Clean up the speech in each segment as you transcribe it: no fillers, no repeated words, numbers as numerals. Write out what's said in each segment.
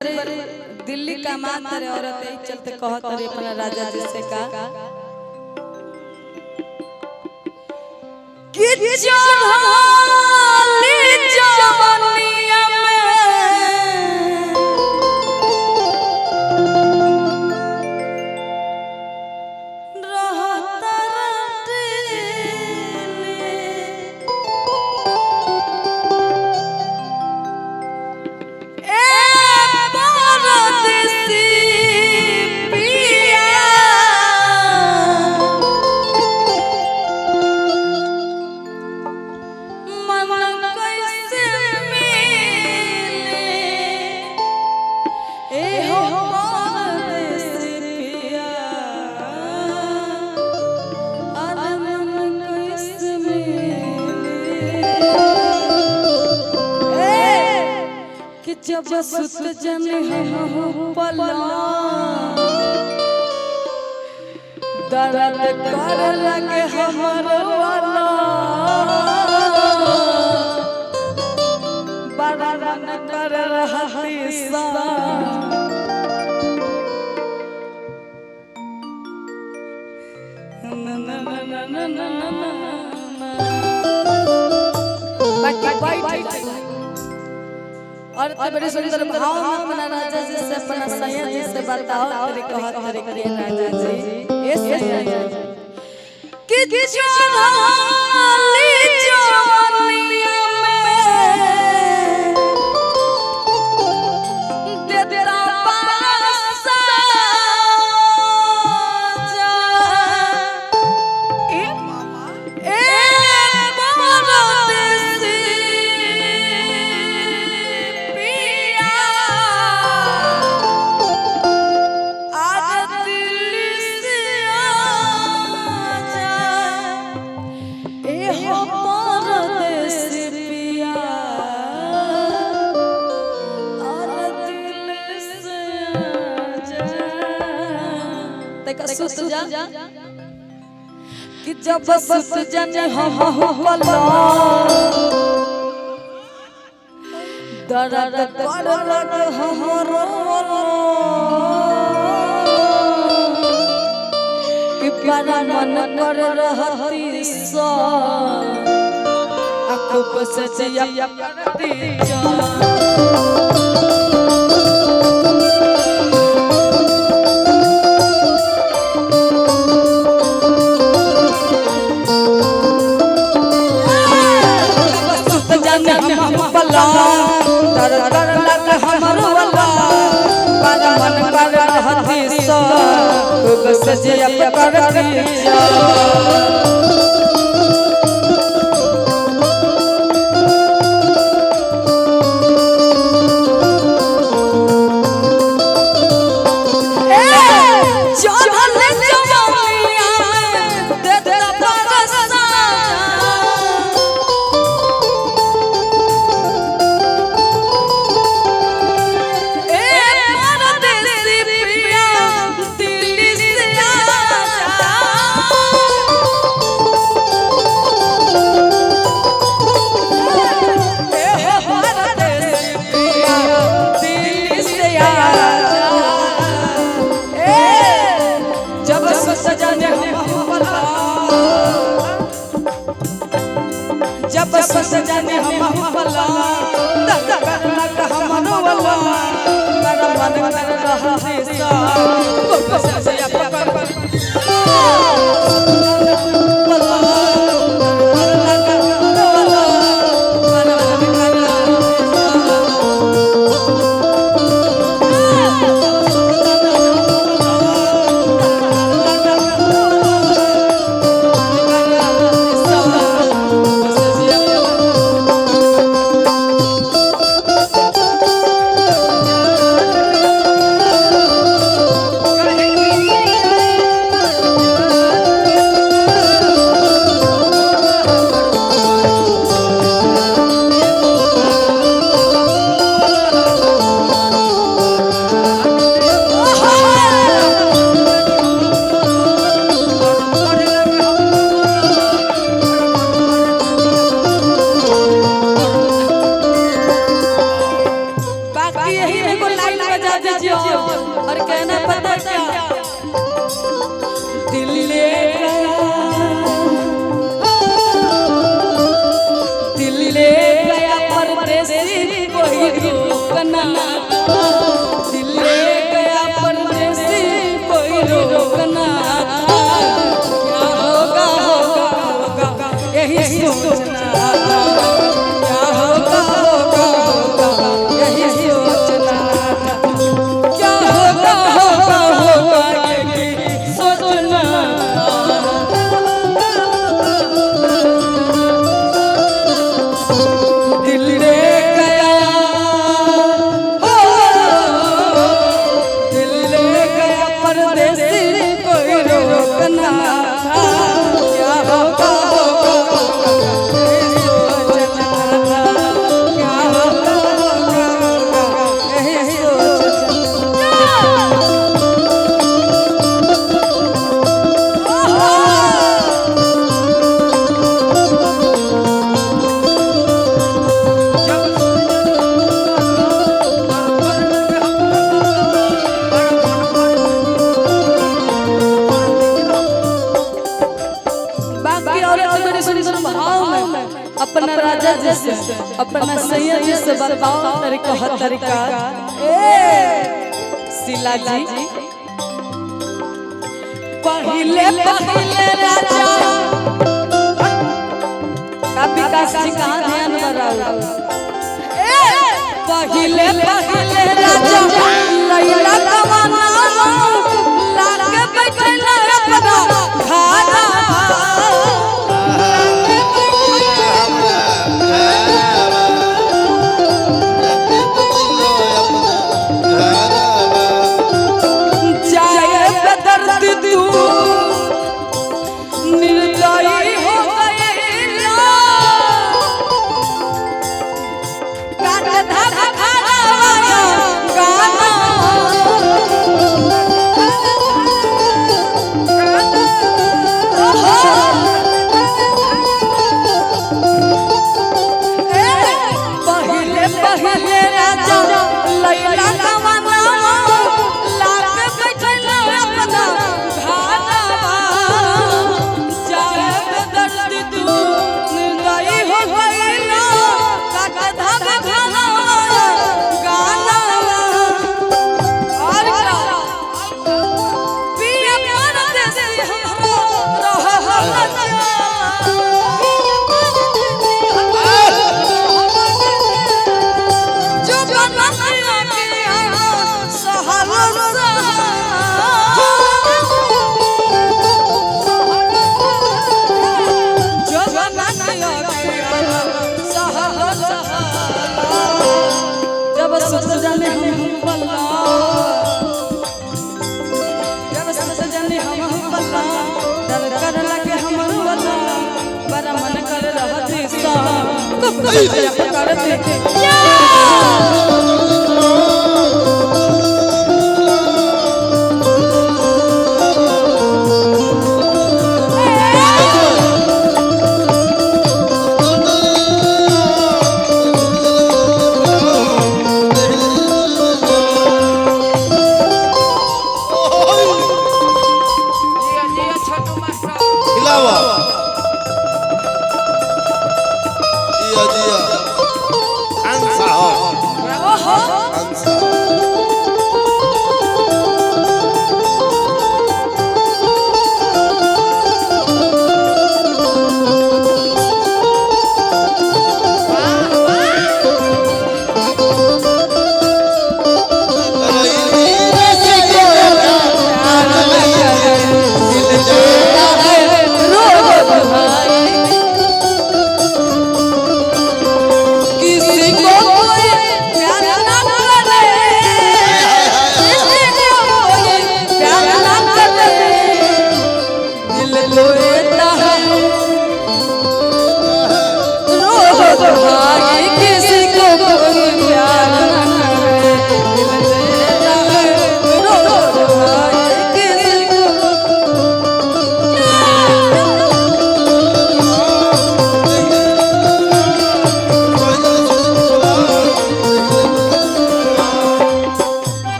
दिल्ली का मात रे औरत एक चलते कहत रे अपना राजा जी से का कि चढ़ाली जवनिया में रहता जब सुत जने हम पला दर्द कर लगे हमर वाला बड़ा रन कर रहती सा बाकी और बड़ी सुंदर भाव में अपना राजा जी से अपना सैया जी से बताओ तेरे कहत तेरे के राजा जी ये सैया जी कि चढ़ाली जवनिया में दे तेरा पासा जा ए मामा ए मामा देसी सुत जा कि जब सुत जने हम पला दर्द कर लगे हमरो कि बड़ा मन कर रहती सा खूब सजिया करती जा पला दर्द कर लगे हमरो वाला बड़ा मन कर रहती सा खूब सजिया करती जा जब सुत जाने हम पला दर्द कर लगे हमरो वाला बड़ा मन कर रहती सा खूब सजिया और कहना पता क्या दिल ले गया परदेसी कोई रोकना दिल ले गया परदेसी कोई रोकना क्या होगा होगा होगा यही सोचना क्या होगा होगा होगा यही सोचना क्या होगा होगा होगा यही सोचना दिल ले गया हो दिल ले गया परदेसी कोई रोकना क्या होगा सोचना क्या होगा यही सोचना अपना राजा जी से अपना सैया जी से बताओ तरीका हर तरीका शीला जी पहले पहले राजा का विकास जी कहाँ ध्यान बराबर पहले पहले राजा लैला कमाना लाके बैठना अपना खाना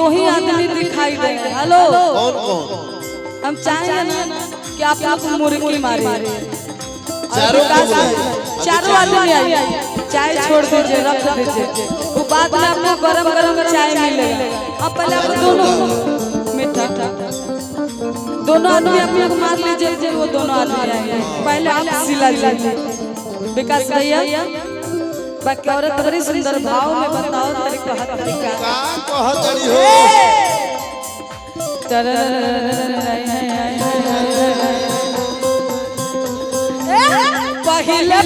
दो ही आदमी दिखाई दे। हेलो कौन कौन? हम चाहेंगे ना कि आप लोग मुर्गी मारे चारों आदमी आइए, चाय छोड़ दीजिए, रख दीजिए, वो बाद में आपको गरम गरम चाय मिलेगा। अब पहले आप दोनों मीठा दोनों आदमी आप लोग मार लीजिए, वो दोनों आदमी आएंगे। पहले आप सिला लीजिए विकास भैया। बाकी औरत बड़ी सुंदर भाव में बताओ तरीका पहले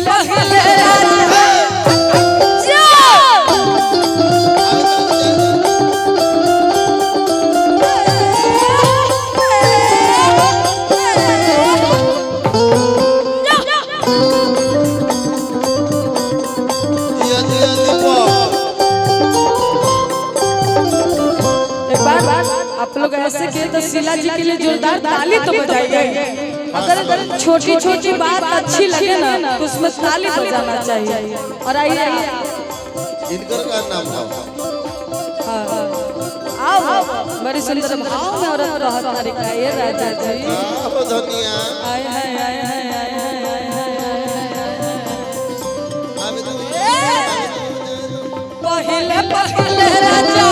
आप लोग ऐसे किए तो शीला जी के लिए जोरदार ताली तो बजाइए। अगर छोटी छोटी बात अच्छी लगे ना तो उसमें ताली बजाना चाहिए। और आइए इनका क्या नाम था? आओ बड़ी सुंदर भाव में औरत रहत तरीका ये राजा जी। धनिया आए हाय आए हाय आए हाय पहले राजा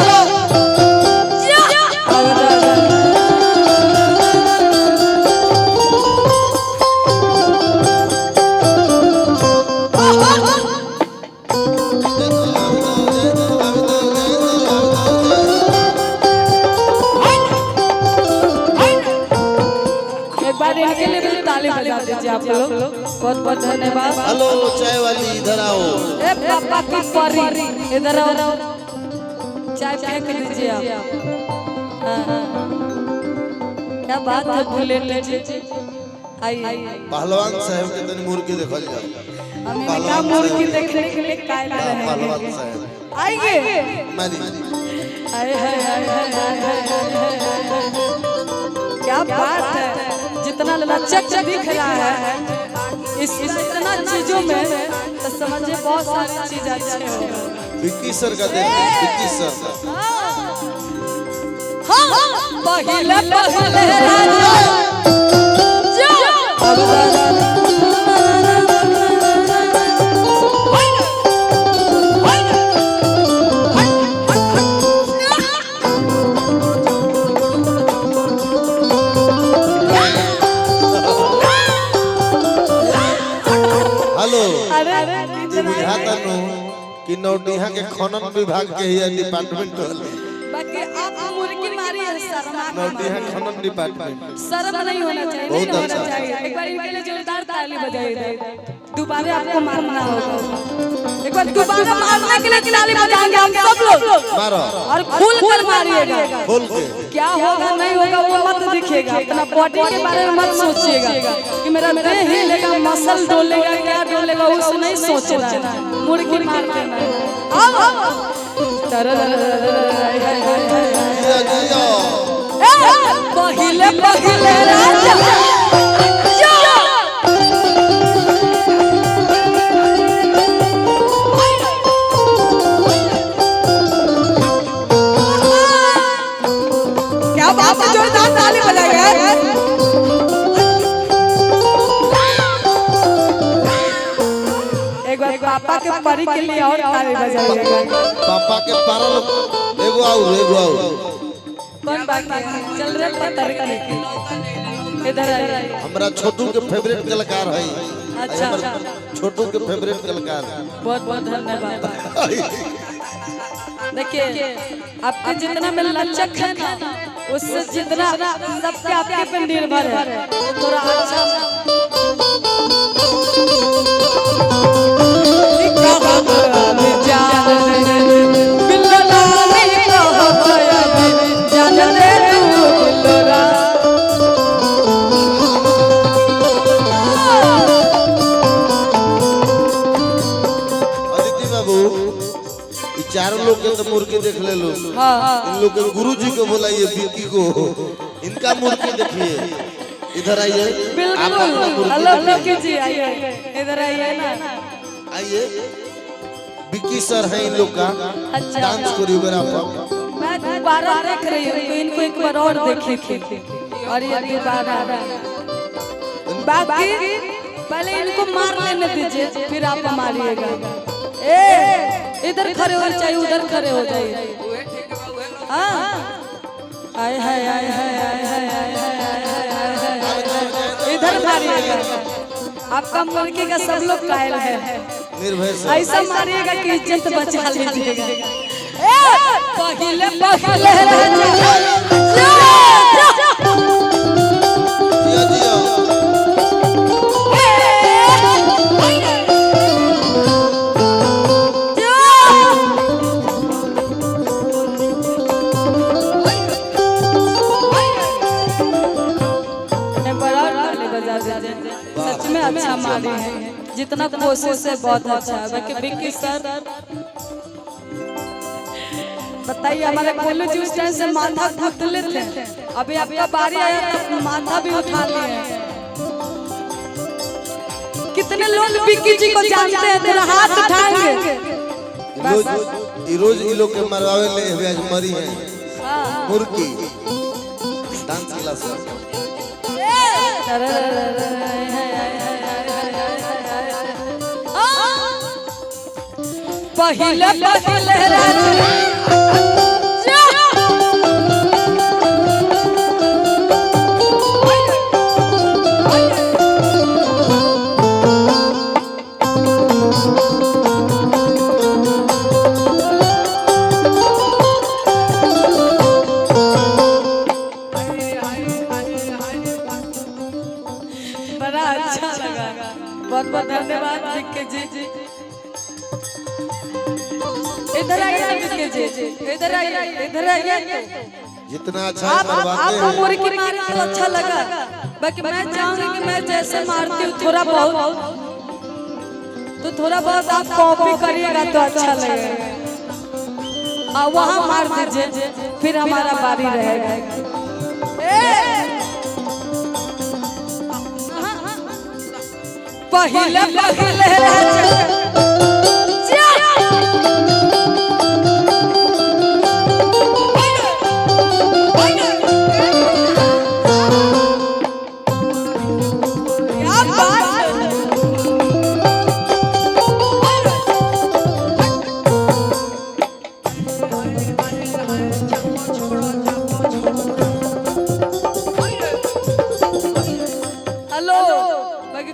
इनके लिए भी ताली बजा दीजिए आप लोग। बहुत बहुत धन्यवाद। हेलो चाय वाली इधर आओ। ए पापा की परी इधर आओ, चाय फेंक दीजिए आप। क्या बात है भूले लीजिए। आइए पहलवान साहब के तनी मुर्गी देखल जाओ। हम क्या मुर्गी देखने के लिए काय ला रहे पहलवान हैं। साहब आइए मारी आए हाय हाय हाय क्या बात है। जितना लचक दिख रहा है इस इतना चीजों में तो समझिए बहुत सारी चीज अच्छे हो। विक्की सर का देखिए, विक्की सर का। हाँ पहले राजा बुझाता नु कि नौटिया के खनन विभाग के ही डिपार्टमेंट वाले। बाकी आप मुर्गी मारी है शर्मा नौटिया खनन डिपार्टमेंट। शर्म नहीं होना चाहिए, बहुत नहीं होना अच्छा। चाहिए। एक बार इनके लिए जोरदार ताली बजाइए। दोबारा आपको मारना होगा। एक बार दोबारा मारने के लिए ताली बजाएंगे हम सब लोग। मारो और खुल कर मारिएगा। खोल के क्या होगा नहीं होगा वो मत दिखेगा। अपना बॉडी के बारे में मत सोचिएगा कि मेरा देह हिलेगा, मसल डोलेगा, क्या डोलेगा, उस नहीं सोचना है। मुर्गी मार देना है। आओ पहले राजा क्या बात है। जोरदार ताली बजाइए। एक बार पापा के परी के लिए और ताली बजाइएगा। पापा के पारा लोग एगो आओ कौन बाकी है? चल रहे पत्थर का लेके इधर आइए। हमरा छोटू के फेवरेट कलाकार है। अच्छा छोटू के फेवरेट कलाकार। बहुत बहुत धन्यवाद। देखिए आपके जितना में लचक है ना उससे जितना सबके आपके पे निर्भर है। थोड़ा अच्छा चारों लोग के तो मुर्गी देख ले लो। इन लोग के गुरुजी को बुलाइए, विक्की को, इनका मुर्गी देखिए। इधर आइए। बिल्कुल हेलो कीजिए, आइए इधर आइए ना। आइए विक्की सर है इन लोग का। अच्छा डांस कोरियोग्राफर। दोबारा देख रही हूँ, इनको एक बार और देखेंगे और ये दोबारा। बाकी पहले इनको मार लेने दीजिए, फिर आप मारिएगा। ए इधर खड़े हो चाहिए, उधर खड़े हो जाइए। हाँ आय हाय हाय हाय हाय हाय हाय हाय, इधर मारिएगा। आपका मुर्गी का सब लोग कायल है, ऐसा मारिएगा कि इज्जत बचा लीजिएगा। पहले पहले सच में अच्छा मारी है, जितना कोशिश है बहुत अच्छा है। बाकी विक्की सर बताइए, हमारे कोल्लू जी उस टाइम से माथा घुटले थे, अभी आपका बारी आया तो माथा भी उठा लिए। कितने लोग विक्की जी को जानते हैं, तेरा हाथ उठाएंगे। रोज ये लोग के मरवावे ले आज मरी है मुर्गी डांस क्लास। पहले पहले बड़ा अच्छा लगा, बहुत बहुत धन्यवाद विक्की जी। इधर आइए विक्की जी, इधर आइए, इधर आइए। जितना अच्छा आपको मुर्गी मारे तो अच्छा लगा, बाकी मैं चाहूंगी कि मैं जैसे मारती हूँ थोड़ा बहुत आप कॉपी करिएगा तो अच्छा लगेगा। और वहाँ मार दीजिए, फिर हमारा बारी रहेगा। पहले पहले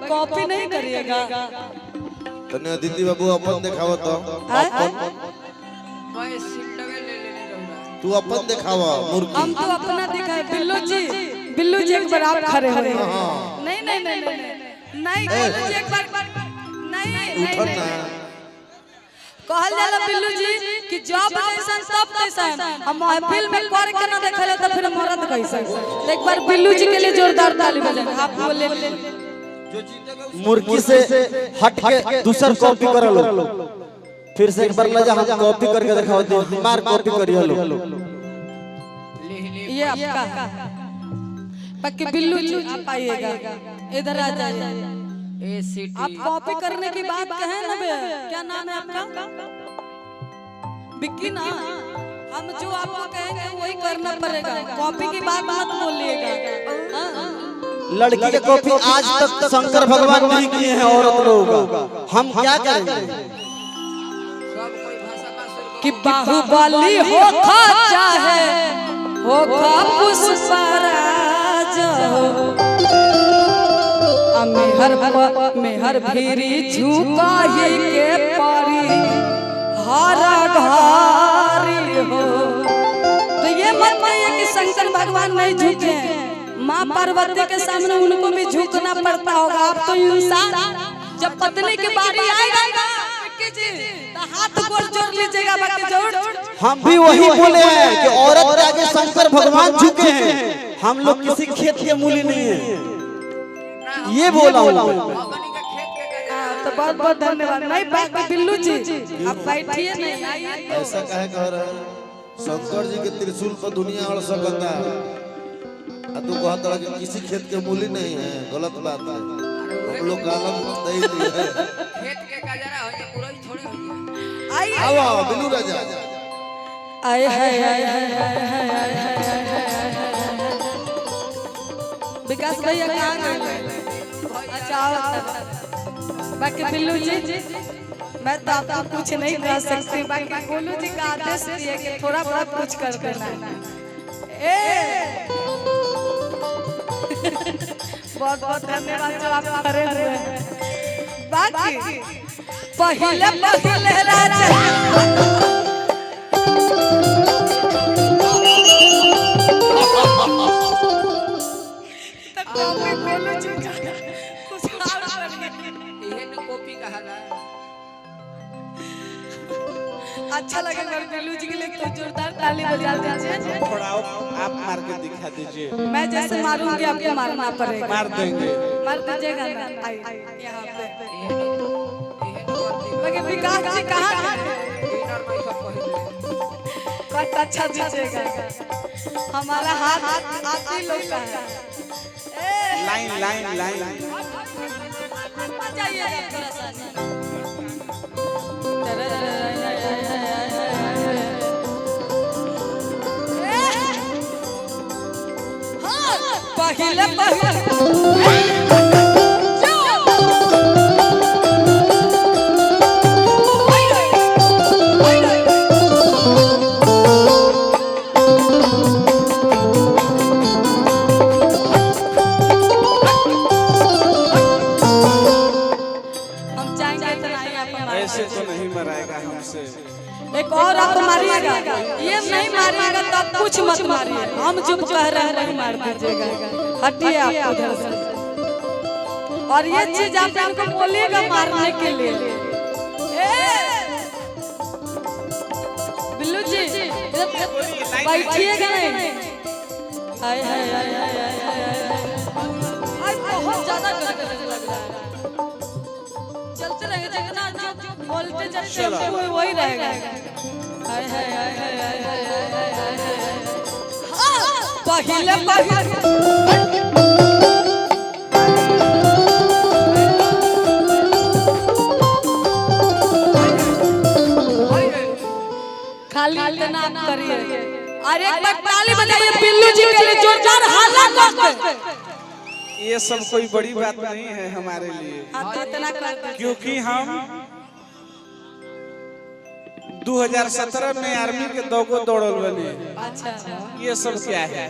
कॉपी नहीं करिएगा। तने अदिति बाबू अपन दिखावा तो तू अपन दिखावा मुर्गी। हम तो अपना दिखाए। बिल्लू जी एक बार आप खड़े हो। नहीं नहीं नहीं नहीं बिल्लू जी एक बार नहीं कहल जाला बिल्लू जी कि जब जैसन सब जैसन हम महफिल में कर के ना देखले तो फिर मरद कैसन। एक बार बिल्लू जी के लिए जोरदार ताली बजाएं। आप बोले मुर्गी से हट के दूसर कॉपी कर लो, फिर से एक बार लजा हम कॉपी करके दिखाओ दे, मार कॉपी करिए लो। ये आपका पक्के बिल्लू जी आप आइएगा, इधर आ जाइए। आप कॉपी करने की बात कहें ना बे, क्या नाम है आपका? विक्की ना। हम जो आपको कहेंगे वही करना पड़ेगा, कॉपी की बात मत बोलिएगा। लड़की के कॉपी आज तक शंकर भगवान नहीं किए हैं औरत लोग, हम क्या करेंगे? कि बाहुबली हो चाहे हो पुष्पराज मेहर भीरी झुका ही के पारी हारा घारी हो। तो ये मत कहिए कि शंकर भगवान नहीं झुके, माँ पार्वती के सामने उनको भी झुकना पड़ता होगा। आप तो इंसान, जब पत्नी की बारी आएगा ना तो हाथ गोड़ जोड़ लीजिएगा। बाकी जोड़ हम भी वही बोले हैं कि औरत के आगे शंकर भगवान झुके हैं, हम लोग किसी खेत के मूली नहीं है, ये बोला हूँ। तो बहुत बहुत धन्यवाद। नहीं बाकी बिल्लू जी आप बैठिए, नहीं ऐसा कहे कह रहे हैं शंकर जी के त्रिशूल पर दुनिया अड़ सकता है, तू कहता है कि किसी खेत के मूली नहीं है, गलत बात है। हम लोग गालम दे दिए खेत के गजरा हो या पूरा ही थोड़ी हो। आइए आओ बिल्लू राजा। आए हाय हाय हाय भैया कहाँ गए? अच्छा बाकी बिल्लू जी मैं तो आपको कुछ नहीं कह सकती, बाकी गोलू जी का आदेश दिए कि थोड़ा बहुत कुछ कर देना। बहुत बहुत धन्यवाद जो आप खड़े हुए हैं। बाकी पहले पहले राजा अच्छा लगेगा बिल्लू जी के लिए तो जोरदार ताली बजा दीजिए। थोड़ा आप मार के दिखा दीजिए। मैं जैसे मारूंगी आपको मारना पड़ेगा। मार देंगे। मार दीजिएगा ना। यहाँ पे मगर विकास जी कहाँ हैं? कट अच्छा दीजिएगा। हमारा हाथ आप ही लोग का है। लाइन लाइन लाइन बजाइएगा थोड़ा सा। पहले पहले हम जाएंगे तो नहीं आप ऐसे तो नहीं मराएगा हमसे। एक और आप मारिएगा, ये नहीं मारिएगा तो आप कुछ मत मारिए। हम जो कह रहे हैं नहीं मार दीजिएगा, हटिए आप उधर से। और ये चीज आप इनको बोलिएगा मारने के लिए। बिल्लू जी बैठिएगा नहीं। हाय हाय हाय हाय हाय बहुत ज्यादा लग रहा है। चलते रहेंगे जितना जो बोलते चलते वही रहेगा। हाय हाय हाय हाय हाय हाय हाय पहले पहले खाली इतना करिए। अरे एक बार ताली बजाइए बिल्लू जी के लिए जोरदार हाला कर। ये सब कोई बड़ी बात नहीं है हमारे लिए, क्योंकि हम 2017 में आर्मी के दौगो दौड़ल बने। अच्छा ये सब क्या है?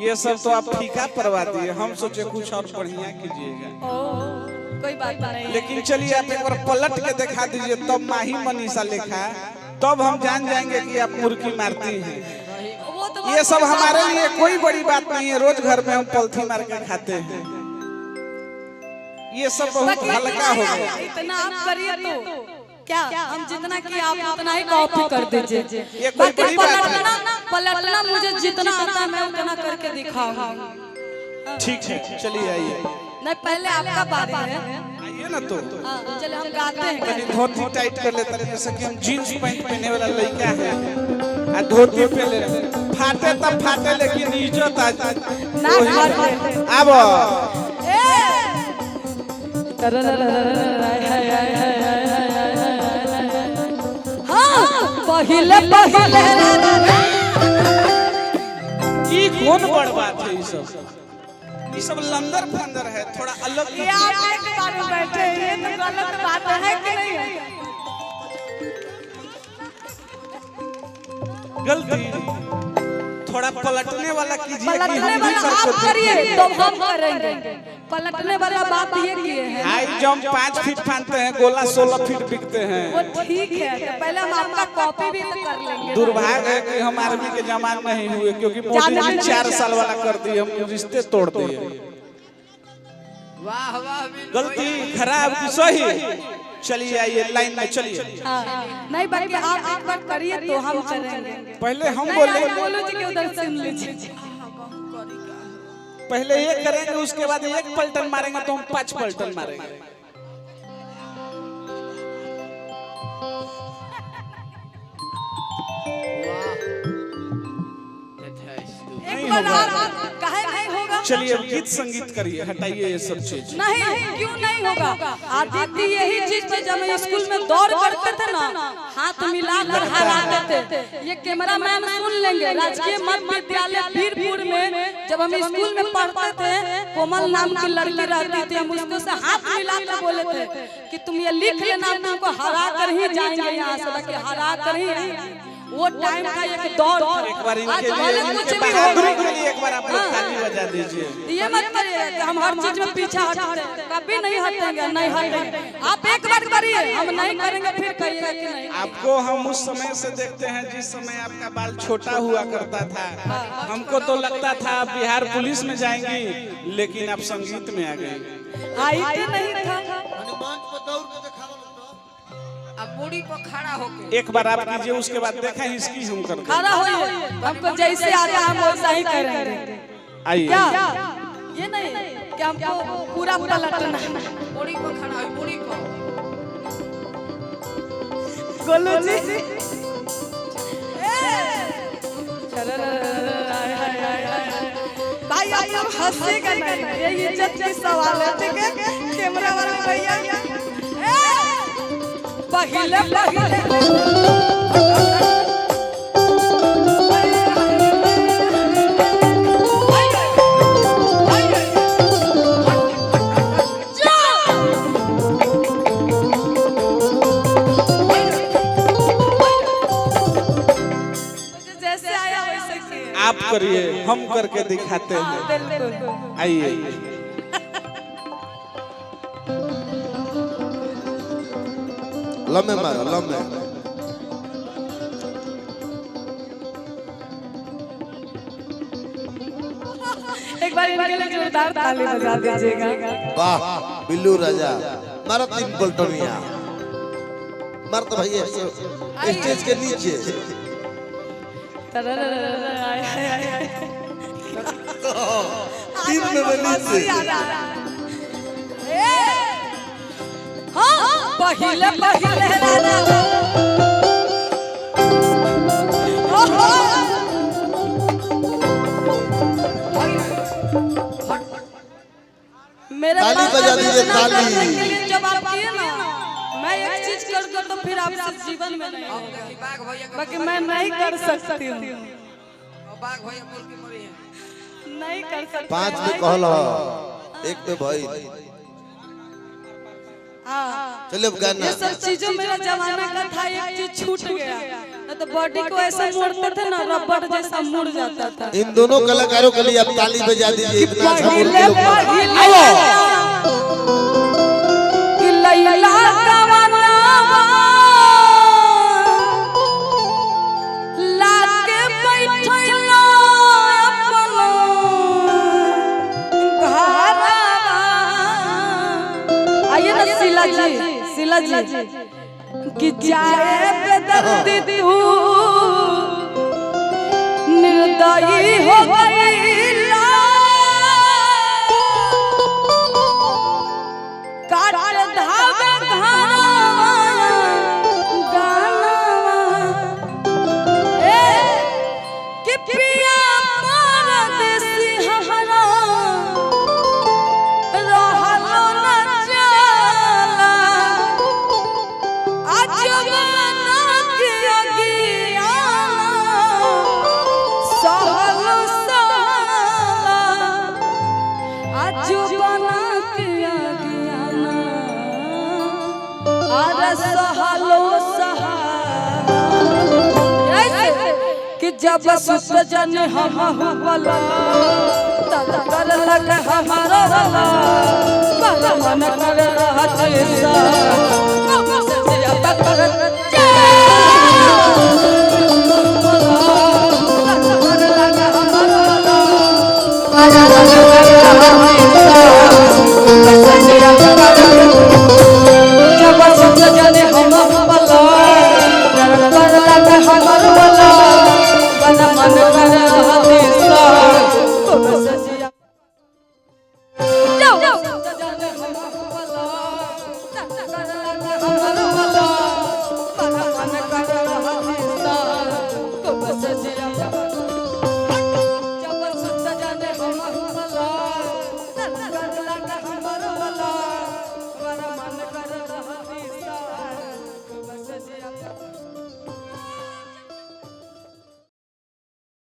ये सब तो आप फीका परवा दिए। हम सोचे कुछ और बढ़िया कीजिएगा। कोई बात नहीं। लेकिन चलिए आप एक बार पलट के दिखा दीजिए, तब माही मनीषा लिखा, तब हम जान जाएंगे कि आप मुर्गी मारती हैं। ये सब हमारे लिए कोई बड़ी बात नहीं है। रोज घर में हम पलथी मार के खाते हैं। ये सब बहुत हल्का हो गया। इतना आप करिए तो क्या हम जितना कि आप उतना ही कॉपी कर दीजिए। ये कोई बड़ी बात नहीं। पलटना मुझे जितना आता है मैं उतना करके दिखाऊंगा। ठीक है चलिए आइए। नहीं पहले आपका बारी है। आइए ना तो चलिए हम गाते हैं। धोती टाइट कर लेते हैं, जैसे कि हम जीन्स पैंट पहने वाला लड़का है आ धोती पहले फाटे तब फाटे, लेकिन इज्जत ना फाटे। अब पहले पहले ये कौन बड़ बात है? ये सब लंदर फंदर है, थोड़ा अलग। ये आप एक बार बैठे, ये तो गलत बात है कि नहीं है? गलती थोड़ा पलटने वाला कीजिए। पलटने वाला आप करिए तो हम करेंगे। पलटने वाला बात ये किए हैं। हाई जंप 5 फीट फानते हैं, गोला 16 फीट बिकते हैं। वो ठीक है, तो पहले हम आपका कॉपी भी तो कर लेंगे। दुर्भाग्य है कि हम आर्मी के जमान नहीं हुए, क्योंकि मोदी जी 4 साल वाला कर दिए, हम रिश्ते तोड़ दिए। वाह वाह गलती खराब की सही। चलिए आइए लाइन में चलिए। नहीं बाकी आप एक बार करिए तो हम करेंगे। पहले हम नहीं, बोले, आप बोलो जी के उधर सुन लीजिए। पहले एक करेंगे, उसके बाद एक पलटन मारेंगे तो हम 5 पलटन मारेंगे। एक बार आप कहे नहीं होगा चलिए गीत संगीत करिए, हटाइए ये सब चीज। नहीं, क्यों नहीं होगा? आदित्य यही चीज पे जब हम स्कूल में दौड़ करते थे ना, हाथ मिलाकर हराते थे। ये कैमरा मैन सुन लेंगे। राजकीय मध्य विद्यालय वीरपुर में जब हम स्कूल में पढ़ते थे, कोमल नाम की लड़की रहती थी, हम उसको से हाथ मिलाकर बोले थे कि तुम ये लिख लेना, तुमको हरा कर ही जाएंगे यहाँ से, हरा कर ही। वो टाइम का एक दौर था। एक बार आज इनके भले लिए, कुछ इनके भी हो बहादुरी के लिए एक बार आप लोग ताली बजा दीजिए। ये मत करिए कि हम हर चीज में पीछे हटते हैं, कभी नहीं हटेंगे, नहीं हटेंगे। आप एक बार करिए, हम नहीं करेंगे, फिर कहिएगा कि नहीं। आपको हम उस समय से देखते हैं जिस समय आपका बाल छोटा हुआ करता था। हमको तो लगता था आप बिहार पुलिस में जाएंगी, लेकिन आप संगीत में आ गई। आईटी नहीं था। मंच पर दौड़ के दिखाओ अब बूढ़ी पर खड़ा होके एक बार आप कीजिए, उसके बाद देखा इसकी हम कर खड़ा होइए, हमको जैसे आता हम वैसा ही करेंगे। आइए। क्या ये नहीं कि हमको पूरा पलटना है। बूढ़ी पर खड़ा है, बूढ़ी पर गोलू जी भाई आप लोग हंसेगा नहीं, ये इज्जत की सवाल है, ठीक है? कैमरा वाले भैया पहले जैसे आया वैसे आप करिए, हम करके दिखाते हैं। आइए। लम्बे मारो, लम्बे। एक बार इनके लिए जोरदार ताली बजा दीजिएगा। वाह बिल्लू राजा, मारो 3 पलटनिया, मार तो भैया स्टेज के नीचे। तीन में नीचे। हाँ पहले राजा मेरे ताली बजा दीजिए, ताली। के लिए जब आप किए ना, मैं एक चीज कर दूं तो फिर आपसे जीवन में नहीं होगा। बाघ भैया के बाकी मैं नहीं कर सकती हूँ, बाघ भैया बोल के मरी है। नहीं कर सकती। 5 में कहल हो, 1 में भाई। हाँ चलिए अब गाना। ये सब चीजों मेरा जमाना का था, एक चीज छूट गया, न तो बॉडी को ऐसे मोड़ते थे ना, रबड़ जैसा मुड़ जाता था। इन दोनों कलाकारों के लिए आप ताली बजा दीजिए। इतना अच्छा पहिले मूर्ति लोग। कि लैला कवनावा लाके बैठैला अपन घरवा। आइए ना शीला जी कि जाए बेदर्दी तू निर्दयी हो गईला, काट धागा गाना कि पिया परदेसी हमरा रहलो न जाला, अजवाना के अगिया सहलो साला, अजवाना के अगिया अरे सहलो सहारा। ऐसे कि जब सुत जन हम हुबला तब कर लग हमारा वाला, कर मन कर रहते सा सजिया पकड़ जा कर लग हमारा वाला, कर मन कर रहते सा सजिया पकड़